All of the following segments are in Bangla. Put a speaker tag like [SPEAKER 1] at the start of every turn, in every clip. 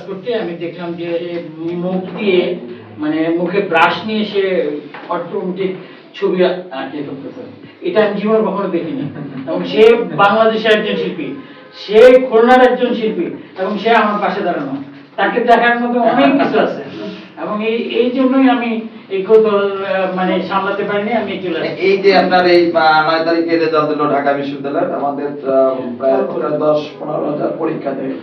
[SPEAKER 1] করতে আমি দেখলাম যে মুখ দিয়ে মানে মুখে ব্রাশ নিয়ে সে অটোমেটিক ছবি আঁকে করতেছে। এটা আমি জীবনে কখনো দেখিনি। এবং সে বাংলাদেশের একজন শিল্পী, সে খুলনার একজন শিল্পী, এবং সে আমার পাশে দাঁড়ানো। তাকে দেখার মতো অনেক কিছু আছে, এবং এই জন্যই আমি এই কৌতূহল মানে সামলাতে পারিনি, আমি চলে আসি।
[SPEAKER 2] এই যে আপনার এই 9 তারিখে রেজাল্ট দিল ঢাকা বিশ্ববিদ্যালয়ের, আমাদের প্রায় 10-15,000 পরীক্ষা দেয়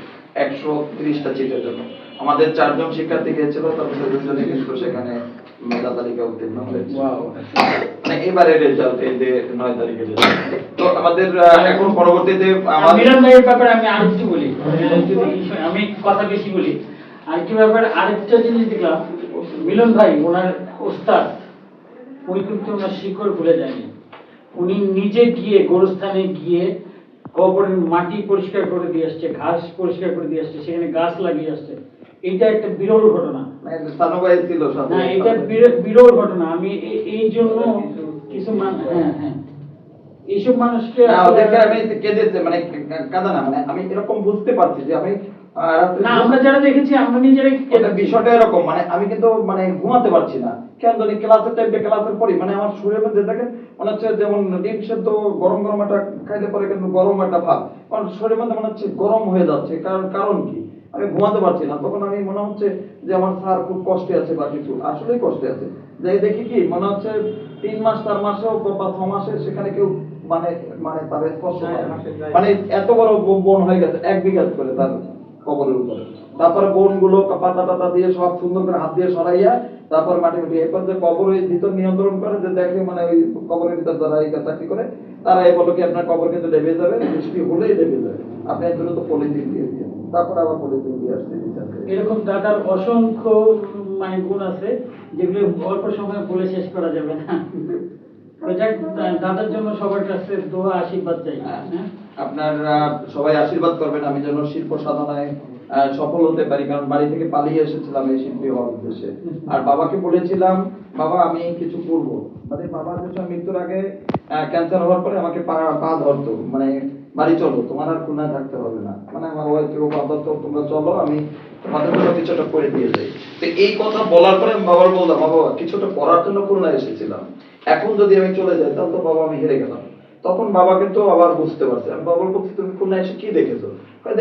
[SPEAKER 2] 130টা সিটের জন্য। আমাদের 4 জন শিক্ষার্থী গিয়েছিল, তার মধ্যে 2 জনে কিন্তু সেখানে মেধা তালিকা উত্তীর্ণ হয়েছে। মানে এবারে রেজাল্ট এই যে 9 তারিখে রেজাল্ট। তো আমাদের এখন পরবর্তীতে
[SPEAKER 1] মিলন ভাইয়ের ব্যাপারে আমি আরেকটু বলি, আমি কথা বেশি বলি। আরেকটি ব্যাপারে আরেকটা জিনিস দেখলাম, মিলন ভাই ওনার ওস্তাদ, উনি কিন্তু ওনার শিকড় ভুলে যায়নি। উনি নিজে গিয়ে গোরস্থানে গিয়ে কবরের মাটি পরিষ্কার করে দিয়ে আসছে, ঘাস পরিষ্কার করে দিয়ে আসছে, সেখানে গাছ লাগিয়ে আসছে। এটা একটা বিরল ঘটনা। না, এটা বিরল ঘটনা। আমি এই জন্য কিছু এইসব মানুষকে
[SPEAKER 2] আমি কেঁদেছে, মানে কাঁদা না, মানে আমি এরকম বুঝতে পারছি যে আমি
[SPEAKER 1] না, আমরা যারা দেখেছি আমরা নিজেরাই
[SPEAKER 2] বিষয়টা এরকম, মানে আমি কিন্তু মানে ঘুমাতে পারছি না। কেন জানি ক্লাসের টাইপে ক্লাসের পরই মানে আমার শরীরের মধ্যে দেখেন মনে হচ্ছে যেমন ডিম সেদ্ধ গরম গরম একটা খাইলে পরে কিন্তু গরম একটা ভাব, কারণ শরীরের মধ্যে মনে হচ্ছে গরম হয়ে যাচ্ছে। কারণ কি আমি ঘুমাতে পারছি না। তখন আমি মনে হচ্ছে যে আমার স্যার খুব কষ্টে আছে বা কিছু, আসলেই কষ্টে আছে। যাই দেখি কি মনে হচ্ছে 3 মাস 4 মাসেও বা 6 মাসে সেখানে কেউ মানে মানে তার স্পর্শ মানে এত বড় বোন হয়ে গেছে 1 বিঘা করে তার কবরের উপরে। তারপরে বোন গুলো পাতা টাতা দিয়ে সব সুন্দর করে হাত দিয়ে সরাইয়া তারপর মাটি মাটি এরপর যে কবরের ভিতর নিয়ন্ত্রণ করে, যে দেখে মানে ওই কবরের ভিতর যারা এই চাকরি করে তারা এই বলো কি আপনার কবর কিন্তু ডেবে যাবে, বৃষ্টি হলেই ডেবে যাবে, আপনি এর জন্য তো পলিথিন দিয়ে দিয়ে তারপর আবার পলিথিন দিয়ে আসতে দিচ্ছেন।
[SPEAKER 1] এরকম দাদার অসংখ্য মানে গুণ আছে যেগুলো অল্প সময়ে বলে শেষ করা যাবে না। দাদার জন্য সবার কাছে দোয়া আশীর্বাদ চাই।
[SPEAKER 2] আপনারা সবাই আশীর্বাদ করবেন আমি যেন শিল্প সাধনায় সফল হতে পারি, কারণ বাড়ি থেকে পালিয়ে এসেছিলাম এই শিল্পী হওয়ার উদ্দেশ্যে। আর বাবাকে বলেছিলাম বাবা আমি কিছু করব, মানে বাবা যখন মৃত্যুর আগে ক্যান্সার হওয়ার পরে আমাকে পা ধরতো, মানে বাড়ি চলো তোমার আর খুলনায় থাকতে হবে না, মানে আমার ওয়াইফকে পা ধরতো তোমরা চলো আমি তোমাদের জন্য কিছুটা করে দিয়ে যাই। তো এই কথা বলার পরে আমি বাবার বললাম বাবা কিছুটা করার জন্য খুলনায় এসেছিলাম, এখন যদি আমি চলে যাই তাহলে তো বাবা আমি হেরে গেলাম। তখন বাবা কিন্তু আবার বুঝতে পারছে। আমি বাবার বলছি তুমি খুলনায় এসে কি দেখেছো?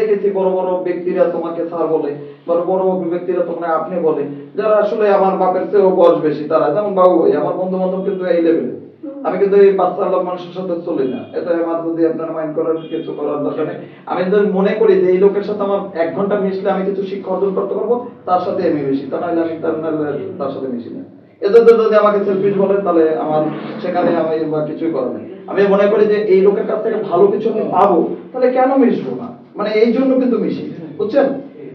[SPEAKER 2] দেখেছি বড় বড় ব্যক্তিরা তোমাকে স্যার বলে, বড় বড় ব্যক্তিরা তোমরা আপনি বলে, যারা আসলে আমার বাপের চেয়েও বয়স বেশি, তারা যেমন বাবু ভাই আমার বন্ধু বান্ধব কিন্তু এই লেভেলে। আমি কিন্তু এই বাচ্চা মানুষের সাথে চলি না, এটা আমার যদি আপনার মাইন্ড করার কিছু করার দরকার নেই। আমি যদি মনে করি যে এই লোকের সাথে আমার 1 ঘন্টা মিশলে আমি কিছু শিক্ষা অর্জন করতে পারবো, তার সাথে আমি মিশি, তা নাহলে আমি তার সাথে মিশি না। এদের যদি আমাকে সেলফিশ বলেন তাহলে আমার সেখানে আমি কিছুই করার নেই। আমি মনে করি যে এই লোকের কাছ থেকে ভালো কিছু আমি পাবো, তাহলে কেন মিশবো না, মানে এই জন্য কিন্তু মিশি, বুঝছেন?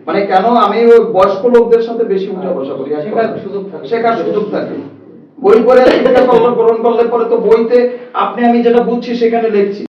[SPEAKER 2] মানে কেন আমি ওই বয়স্ক লোকদের সাথে বেশি উঠা বসা করি, শেখার সুযোগ থাকে। বই পড়ে গ্রহণ করলে পরে তো বইতে আপনি আমি যেটা বুঝছি সেখানে লিখছি।